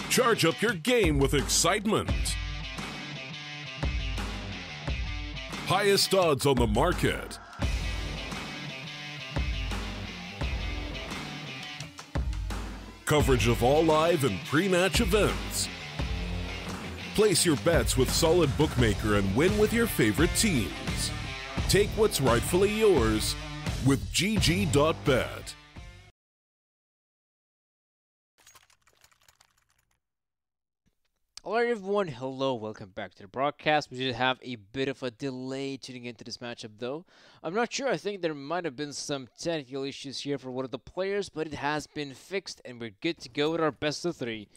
Charge up your game with excitement. Highest odds on the market. Coverage of all live and pre-match events. Place your bets with Solid Bookmaker and win with your favorite teams. Take what's rightfully yours with GG.bet. Alright everyone, hello, welcome back to the broadcast. We did have a bit of a delay tuning into this matchup though. I'm not sure, I think there might have been some technical issues here for one of the players, but it has been fixed and we're good to go with our best of three.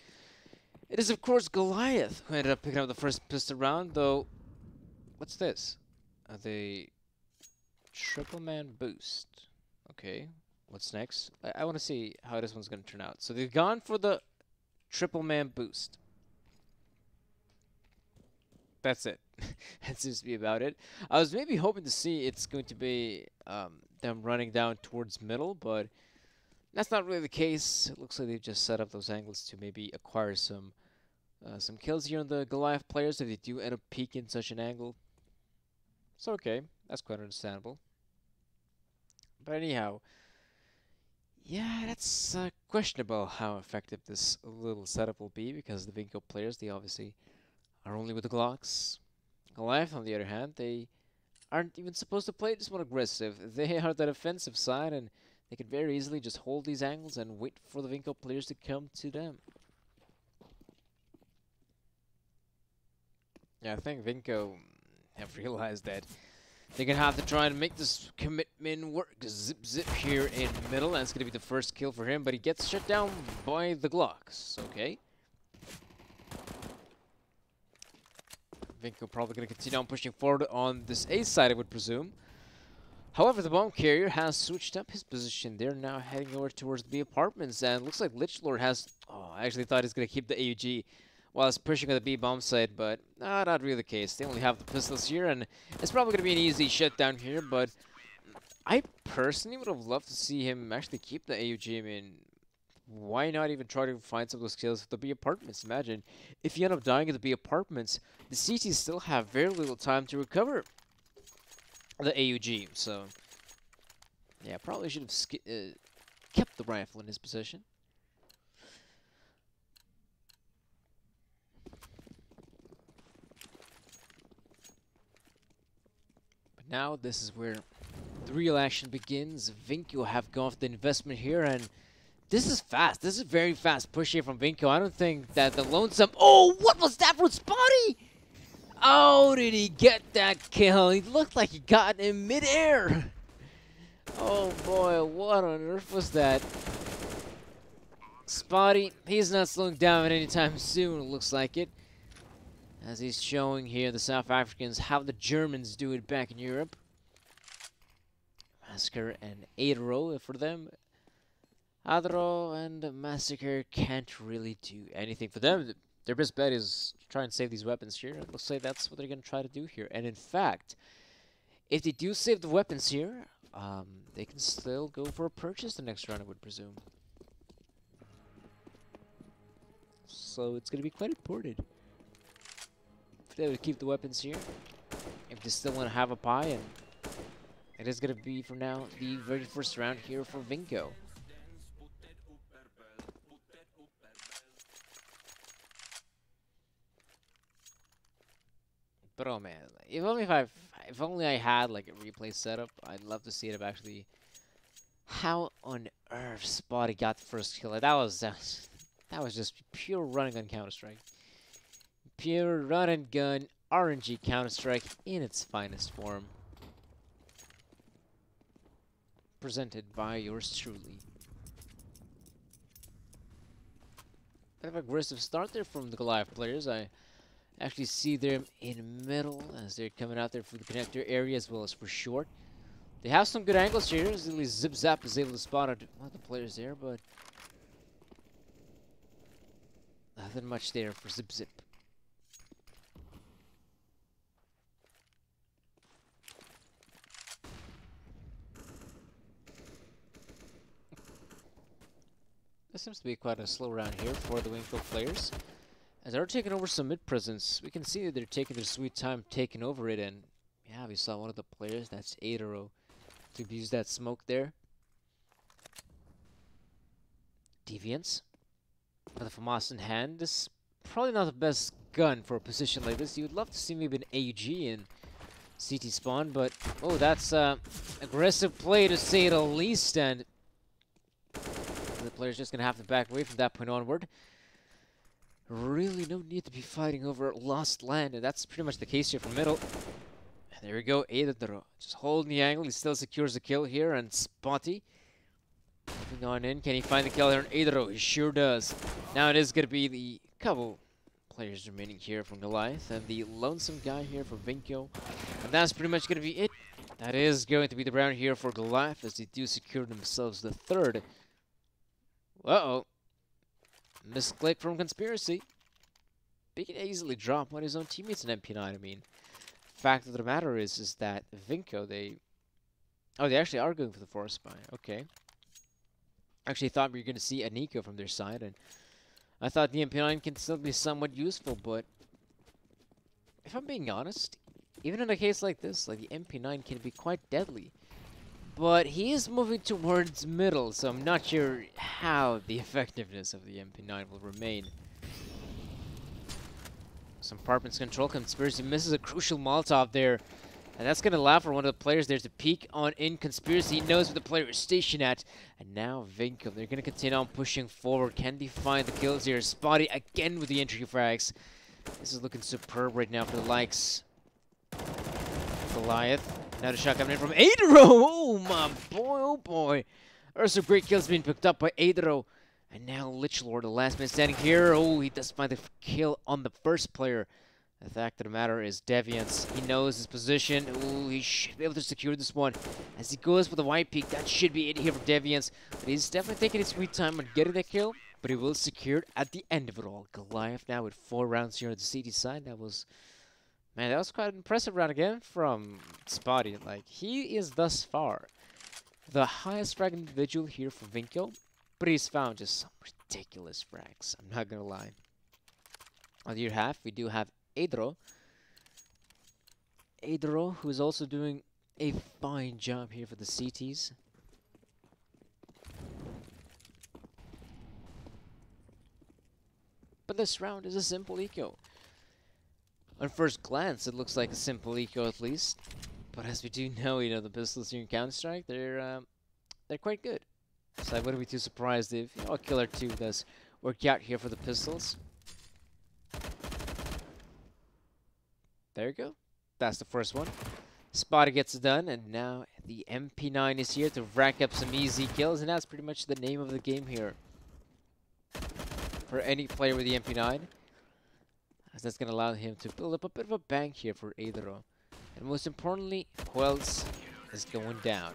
It is of course Goliath who ended up picking up the first pistol round, though. What's this? The triple man boost. Okay, what's next? I want to see how this one's going to turn out. So they've gone for the triple man boost. That's it. That seems to be about it. I was maybe hoping to see it's going to be them running down towards middle, but that's not really the case. It looks like they've just set up those angles to maybe acquire some kills here on the Goliath players if they do end up peeking such an angle. It's okay. That's quite understandable. But anyhow, yeah, that's questionable how effective this little setup will be because the Vinco players, they obviously are only with the Glocks. Goliath, on the other hand, they aren't even supposed to play this one aggressive. They are the defensive side, and they could very easily just hold these angles and wait for the Vinco players to come to them. Yeah, I think Vinco have realized that they're going to have to try and make this commitment work. Zip here in middle, and it's going to be the first kill for him, but he gets shut down by the Glocks. Okay. Vinco probably going to continue on pushing forward on this A side, I would presume. However, the bomb carrier has switched up his position. They're now heading over towards the apartments, and looks like Lichlord has... Oh, I actually thought he's going to keep the AUG while he's pushing on the B bomb side, but not really the case. They only have the pistols here, and it's probably going to be an easy shutdown here, but I personally would have loved to see him actually keep the AUG. I mean, why not even try to find some of those kills with the B apartments? Imagine if you end up dying at the B apartments, the CTs still have very little time to recover the AUG. So, yeah, probably should have kept the rifle in his position. But now this is where the real action begins. Vinco have gone for the investment here, and this is fast. This is very fast push here from Vinco. I don't think that the lonesome... Oh, what was that from Spotty? Oh, did he get that kill? He looked like he got it in midair. Oh boy, what on earth was that? Spotty, he's not slowing down anytime soon, it looks like it. As he's showing here the South Africans how the Germans do it back in Europe. Massacre and Adro for them. Adro and Massacre can't really do anything for them. Their best bet is to try and save these weapons here. It looks like that's what they're going to try to do here. And in fact, if they do save the weapons here, they can still go for a purchase the next round, I would presume. So it's going to be quite important if they would keep the weapons here. If they still want to have a pie, and it is going to be, for now, the very first round here for Vinco. But oh man, if only I had like a replay setup, I'd love to see it of actually how on earth Spotty got the first kill. Like, that was just pure run and gun Counter-Strike. Pure run and gun RNG Counter-Strike in its finest form. Presented by yours truly. Bit of an aggressive start there from the Goliath players. I actually see them in middle as they're coming out there for the connector area as well as for short. They have some good angles here. Zip Zap is able to spot one of the players there, but nothing much there for Zip Zip. This seems to be quite a slow round here for the Vinco players. As they're taking over some mid presence, we can see that they're taking their sweet time taking over it, and yeah, we saw one of the players, that's Adero, to abuse that smoke there. Deviants with a FAMAS in hand. This is probably not the best gun for a position like this. You would love to see maybe an AG in CT spawn, but oh, that's aggressive play to say the least, and the player's just gonna have to back away from that point onward. Really no need to be fighting over lost land, and that's pretty much the case here from middle. And there we go, Adero just holding the angle. He still secures the kill here, and Spotty moving on in. Can he find the kill here on Adero? He sure does. Now it is going to be the couple players remaining here from Goliath and the lonesome guy here for Vinco. And that's pretty much going to be it. That is going to be the round here for Goliath as they do secure themselves the third. Uh-oh. Misclick from Conspiracy. He can easily drop on his own teammates in MP9. I mean, fact of the matter is that Vinco, they actually are going for the forest spy. Okay. Actually thought we were going to see a Nico from their side, and I thought the MP9 can still be somewhat useful, but if I'm being honest, even in a case like this, like the MP9 can be quite deadly. But he is moving towards middle, so I'm not sure how the effectiveness of the MP9 will remain. Some apartments control. Conspiracy misses a crucial Molotov there. And that's going to allow for one of the players there to peek on in. Conspiracy knows where the player is stationed at. And now Vinco, they're going to continue on pushing forward. Can they find the kills here? Spotty again with the entry frags. This is looking superb right now for the likes. Goliath. Another shot coming in from Adero. Oh my boy, oh boy. There's some great kills being picked up by Adero. And now Lichlord, the last man standing here. Oh, he does find the kill on the first player. The fact of the matter is Deviants, he knows his position. Ooh, he should be able to secure this one. As he goes for the white peak, that should be it here for Deviants. But he's definitely taking his sweet time on getting that kill. But he will secure it at the end of it all. Goliath now with 4 rounds here on the CT side. That was, man, that was quite an impressive round again from Spotty. Like, he is thus far the highest fragged individual here for Vinco. But he's found just some ridiculous frags. I'm not going to lie. On the other half, we do have Adero, who is also doing a fine job here for the CTs. But this round is a simple eco. On first glance, it looks like a simple eco at least. But as we do know, you know, the pistols here in Counter-Strike, they're quite good. So I wouldn't be too surprised if, you know, a kill or two does work out here for the pistols. There you go. That's the first one. Spotty gets it done, and now the MP9 is here to rack up some easy kills, and that's pretty much the name of the game here for any player with the MP9. As that's going to allow him to build up a bit of a bank here for Adero. And most importantly, who else is going down?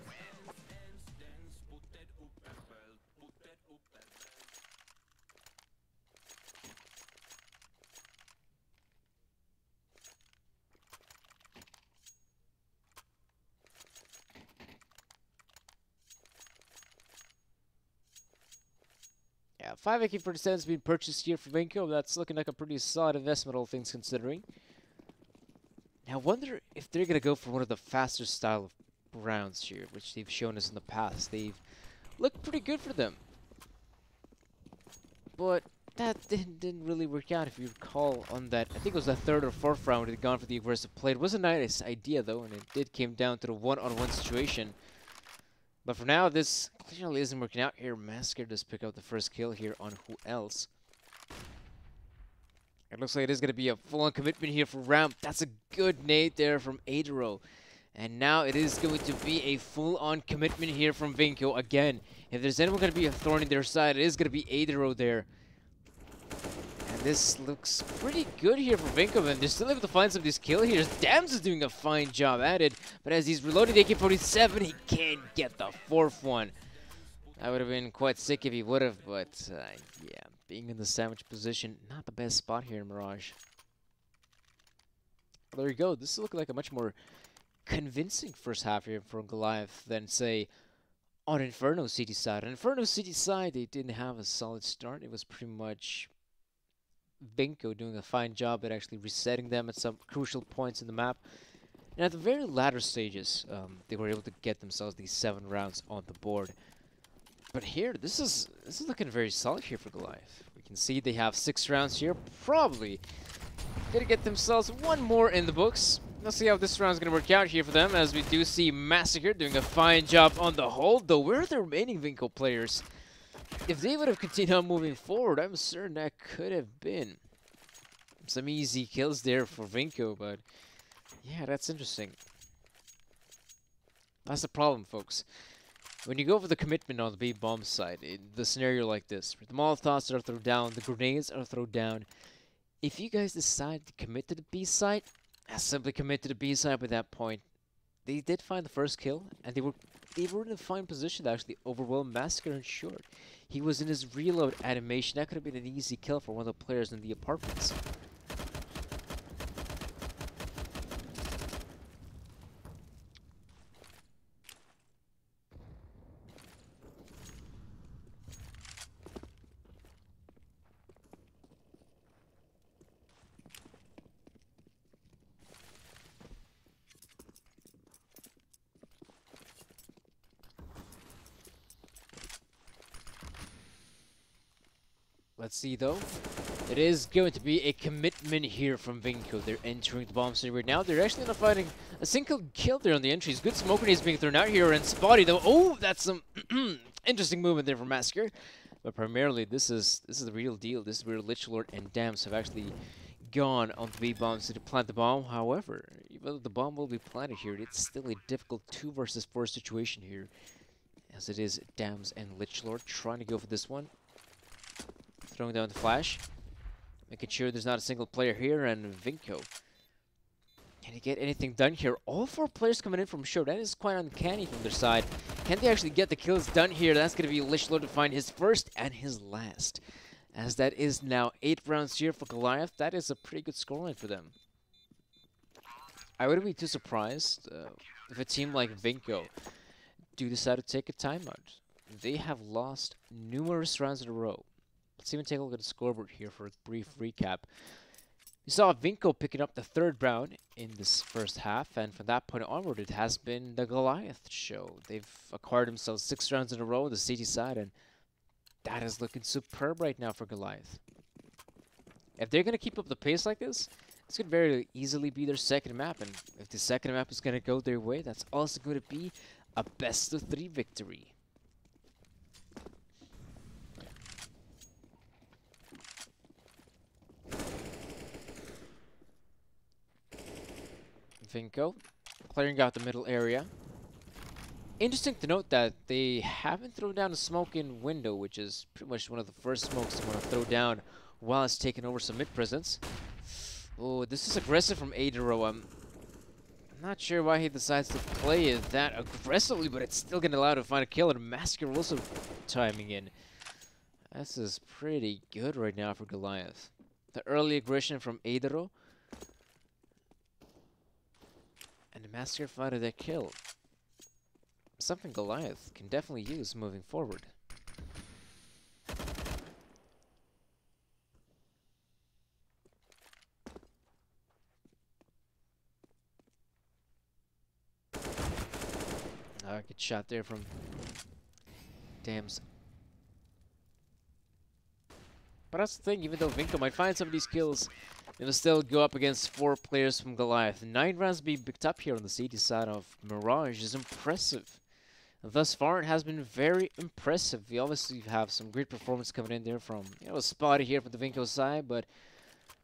Yeah, 5 AK-47 has been purchased here for Vinco. That's looking like a pretty solid investment, all things considering. Now, I wonder if they're going to go for one of the faster style of rounds here, which they've shown us in the past. They've looked pretty good for them. But that didn't really work out, if you recall, on that. I think it was the 3rd or 4th round they'd gone for the aggressive play. It was a nice idea, though, and it did came down to the one-on-one situation. But for now, this clearly isn't working out here. Masker does pick up the first kill here on who else. It looks like it is going to be a full-on commitment here for Ramp. That's a good nade there from Adero. And now it is going to be a full-on commitment here from Vinco again. If there's anyone going to be a thorn in their side, it is going to be Adero there. And this looks pretty good here for Vinco, and they're still able to find some of these kill here. Dams is doing a fine job at it, but as he's reloading the AK-47, he can't get the 4th one. That would have been quite sick if he would have, but yeah, being in the sandwich position, not the best spot here in Mirage. Well, there you go. This is looking like a much more convincing first half here from Goliath than, say, on Inferno City side. On Inferno City side, they didn't have a solid start. It was pretty much Vinco doing a fine job at actually resetting them at some crucial points in the map. And at the very latter stages, they were able to get themselves these 7 rounds on the board. But here, this is looking very solid here for Goliath. We can see they have 6 rounds here, probably gonna get themselves 1 more in the books. Let's see how this round's gonna work out here for them, as we do see Massacre doing a fine job on the hold, though. Where are the remaining Vinco players? If they would have continued on moving forward, I'm certain that could have been some easy kills there for Vinco, but yeah, that's interesting. That's the problem, folks. When you go for the commitment on the B bomb side, in the scenario like this, where the Molotovs are thrown down, the grenades are thrown down, if you guys decide to commit to the B side, simply commit to the B side by that point. They did find the first kill, and they were in a fine position to actually overwhelm Massacre in short. He was in his reload animation. That could have been an easy kill for one of the players in the apartments. Let's see, though. It is going to be a commitment here from Vinco. They're entering the bomb site right now. They're actually not finding a single kill there on the entries. Good smoke grenades being thrown out here, and Spotty, though. Oh, that's some interesting movement there from Massacre. But primarily, this is the real deal. This is where Lich Lord and Dams have actually gone on the B bombs to plant the bomb. However, even though the bomb will be planted here, it's still a difficult 2 versus 4 situation here, as it is Dams and Lich Lord trying to go for this one. Throwing down the flash, making sure there's not a single player here, and Vinco. Can he get anything done here? All 4 players coming in from short. That is quite uncanny from their side. Can they actually get the kills done here? That's going to be Lich Lord to find his first and his last. As that is now 8 rounds here for Goliath. That is a pretty good scoreline for them. I wouldn't be too surprised if a team like Vinco do decide to take a timeout. They have lost numerous rounds in a row. Let's even take a look at the scoreboard here for a brief recap. We saw Vinco picking up the 3rd round in this first half, and from that point onward, it has been the Goliath show. They've acquired themselves 6 rounds in a row on the CT side, and that is looking superb right now for Goliath. If they're going to keep up the pace like this, this could very easily be their 2nd map, and if the 2nd map is going to go their way, that's also going to be a best-of-3 victory. Vinco clearing out the middle area. Interesting to note that they haven't thrown down a smoke in window, which is pretty much one of the first smokes they want to throw down while it's taking over some mid presence. Oh, this is aggressive from Adero. I'm not sure why he decides to play it that aggressively, but it's still going to allow him to find a kill, and Massacre also timing in. This is pretty good right now for Goliath. The early aggression from Adero. And the Massacre finding that kill. Something Goliath can definitely use moving forward. Good shot there from Dams. But that's the thing, even though Vinco might find some of these kills, it'll still go up against 4 players from Goliath. 9 rounds being picked up here on the CT side of Mirage is impressive. Thus far, it has been very impressive. We obviously have some great performance coming in there from, Spotty here from the Vinco side, but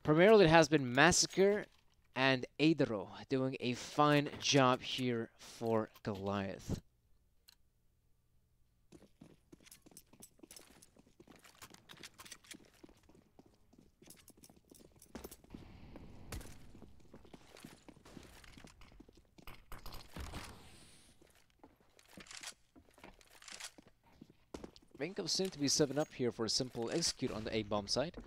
primarily it has been Massacre and Adero doing a fine job here for Goliath. Vinco seems to be 7 up here for a simple execute on the A-bomb side.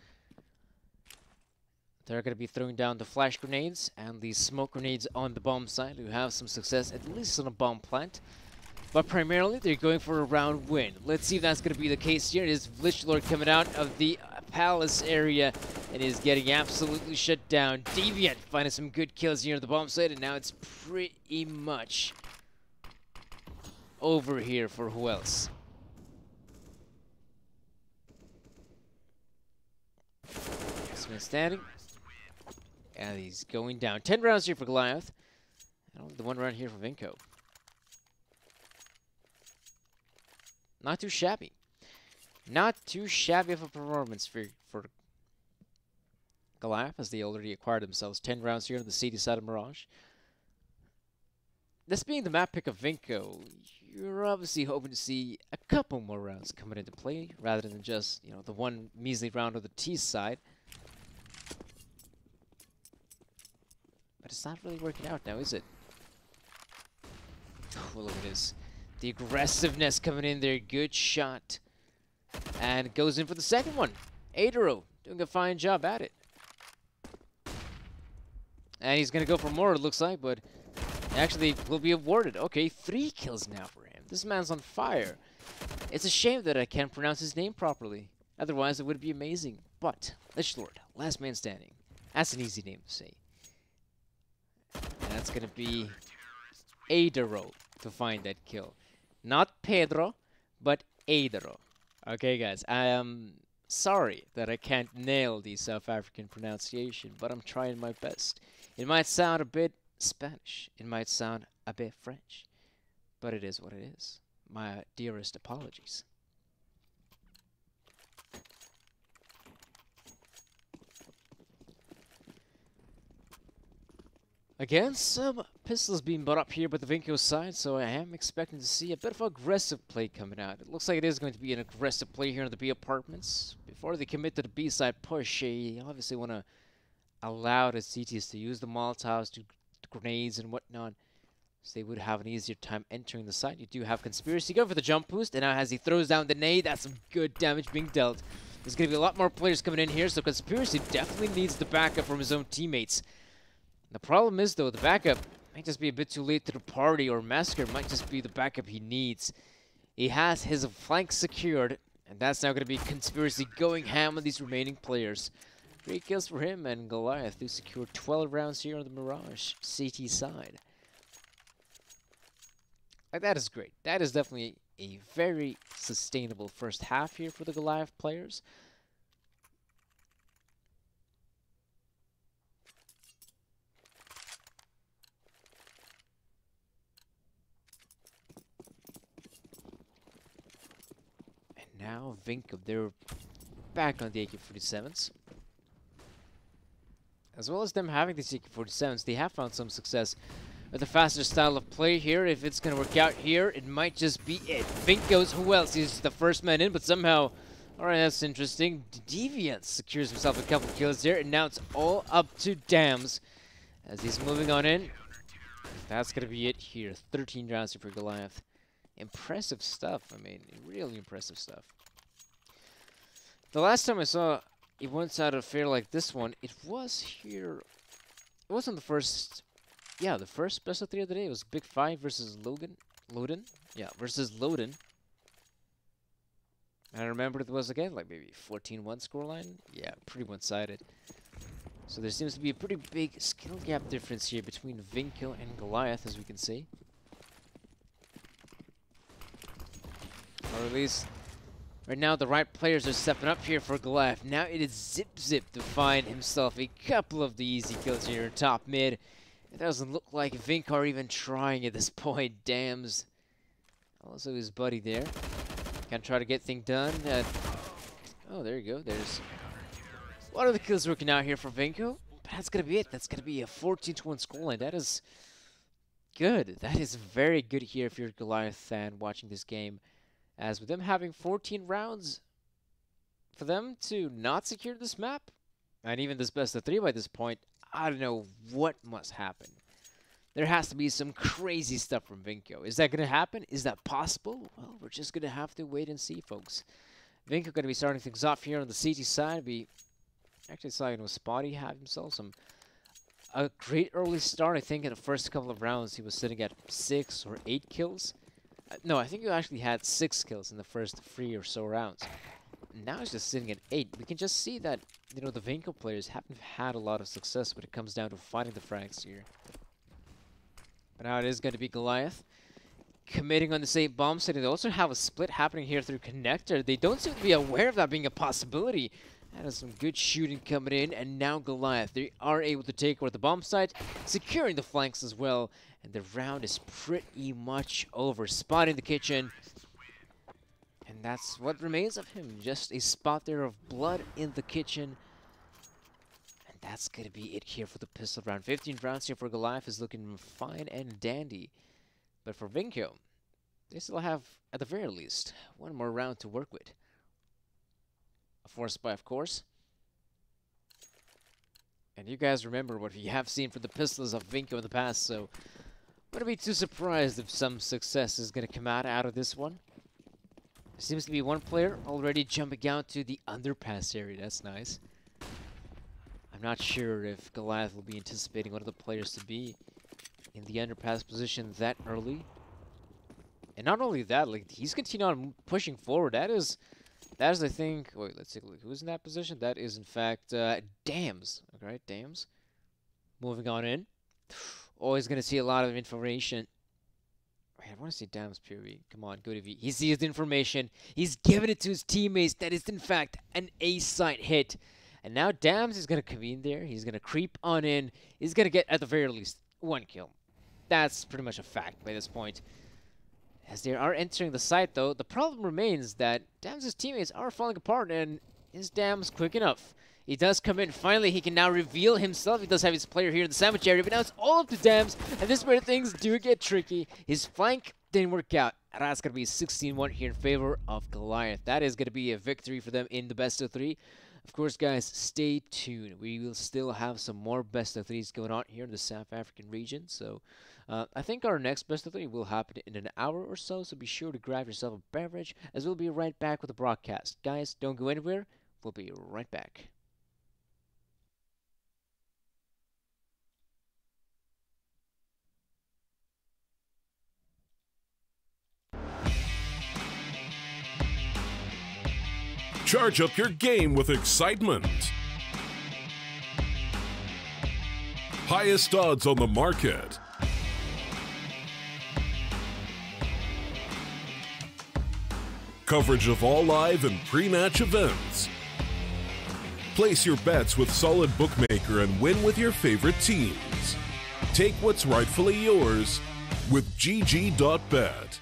They're going to be throwing down the flash grenades and the smoke grenades on the bomb side. We have some success, at least on a bomb plant. but primarily they're going for a round win. Let's see if that's going to be the case here. It is Lich Lord coming out of the palace area and is getting absolutely shut down. Deviant finding some good kills here at the bomb site, and now it's pretty much over here for who else? Last man standing. And he's going down. 10 rounds here for Goliath. And only the 1 round here for Vinco. Not too shabby. Not too shabby of a performance for Goliath, as they already acquired themselves 10 rounds here on the CD side of Mirage. This being the map pick of Vinco, you're obviously hoping to see a couple more rounds coming into play, rather than just, you know, the 1 measly round on the T side. But it's not really working out now, is it? Well, look at this. The aggressiveness coming in there. Good shot. And goes in for the second one. Adero doing a fine job at it. And he's going to go for more, it looks like, but actually will be awarded. Okay, 3 kills now for him. This man's on fire. It's a shame that I can't pronounce his name properly. Otherwise, it would be amazing. But, Lich Lord, last man standing. That's an easy name to say. And that's going to be Adero to find that kill. Not Pedro, but Adero. Okay, guys, I am sorry that I can't nail the South African pronunciation, but I'm trying my best. It might sound a bit Spanish. It might sound a bit French. But it is what it is. My dearest apologies. Again, some pistols being brought up here by the Vinco side, so I am expecting to see a bit of aggressive play coming out. It looks like it is going to be an aggressive play here in the B apartments. Before they commit to the B side push, they obviously want to allow the CTs to use the Molotovs, to grenades and whatnot, so they would have an easier time entering the site. You do have Conspiracy going for the jump boost, and now as he throws down the nade, that's some good damage being dealt. There's going to be a lot more players coming in here, so Conspiracy definitely needs the backup from his own teammates. The problem is, though, the backup might just be a bit too late to the party, or Massacre might just be the backup he needs. He has his flank secured, and that's now going to be Conspiracy going ham on these remaining players. 3 kills for him, and Goliath do secure 12 rounds here on the Mirage CT side. Like, that is great. That is definitely a very sustainable first half here for the Goliath players. Now, Vinco, they're back on the AK-47s. As well as them having these AK-47s, they have found some success with a faster style of play here. If it's going to work out here, it might just be it. Vinco's, who else? He's the first man in, but somehow... Alright, that's interesting. Deviant secures himself a couple kills there, and now it's all up to Dams as he's moving on in. That's going to be it here. 13 rounds for Goliath. Impressive stuff. I mean, really impressive stuff. The last time I saw a one-sided affair like this one, it was here. It wasn't the first. Yeah, the first best of 3 of the day. It was Big 5 versus Loden. Yeah, versus Loden. And I remember it was again like maybe 14-1 scoreline. Yeah, pretty one-sided. So there seems to be a pretty big skill gap difference here between Vinco and Goliath, as we can see. Or at least, right now, the right players are stepping up here for Goliath. Now it is Zip to find himself a couple of the easy kills here in top mid. It doesn't look like Vinco are even trying at this point. Dams. Also his buddy there. Gonna try to get things done. Oh, there you go. There's one of the kills working out here for Vinco. But that's going to be it. That's going to be a 14-1 scoreline. That is good. That is very good here if you're a Goliath fan watching this game. As with them having 14 rounds, for them to not secure this map, and even this best of 3 by this point, I don't know what must happen. There has to be some crazy stuff from Vinco. Is that going to happen? Is that possible? Well, we're just going to have to wait and see, folks. Vinco going to be starting things off here on the CT side. We actually saw, you know, Spotty have himself a great early start. I think in the first couple of rounds he was sitting at 6 or 8 kills. No, I think you actually had 6 kills in the first 3 or so rounds. Now it's just sitting at 8. We can just see that, you know, the Vinco players haven't had a lot of success when it comes down to fighting the frags here. But now it is going to be Goliath committing on the same bomb site. They also have a split happening here through connector. They don't seem to be aware of that being a possibility. That is some good shooting coming in, and now Goliath, they are able to take over the bomb site, securing the flanks as well, and the round is pretty much over. Spotting the kitchen, and that's what remains of him, just a spot there of blood in the kitchen. And that's going to be it here for the pistol round. 15 rounds here for Goliath is looking fine and dandy. But for Vinco, they still have, at the very least, one more round to work with. A force buy, of course. And you guys remember what we have seen from the pistols of Vinco in the past, so wouldn't be too surprised if some success is going to come out of this one. There seems to be one player already jumping out to the underpass area. That's nice. I'm not sure if Goliath will be anticipating one of the players to be in the underpass position that early. And not only that, like, he's continuing on pushing forward. That is, I think, wait, let's take a look. Who's in that position? That is, in fact, Dams. Okay, Dams. Moving on in. Oh, he's going to see a lot of information. Wait, I want to see Dams POV. Come on, go to V. He sees the information. He's giving it to his teammates. That is, in fact, an A-site hit. And now Dams is going to come in there. He's going to creep on in. He's going to get, at the very least, 1 kill. That's pretty much a fact by this point. As they are entering the site, though, the problem remains that Dams' teammates are falling apart, and is Dams quick enough? He does come in. Finally, he can now reveal himself. He does have his player here in the sandwich area, but now it's all up to Dams, and this is where things do get tricky. His flank didn't work out. That's going to be 16-1 here in favor of Goliath. That is going to be a victory for them in the best of 3. Of course, guys, stay tuned. We will still have some more best of 3s going on here in the South African region, so I think our next best of 3 will happen in an hour or so, so be sure to grab yourself a beverage, as we'll be right back with the broadcast. Guys, don't go anywhere. We'll be right back. Charge up your game with excitement. Highest odds on the market. Coverage of all live and pre-match events. Place your bets with Solid Bookmaker and win with your favorite teams. Take what's rightfully yours with GG.bet.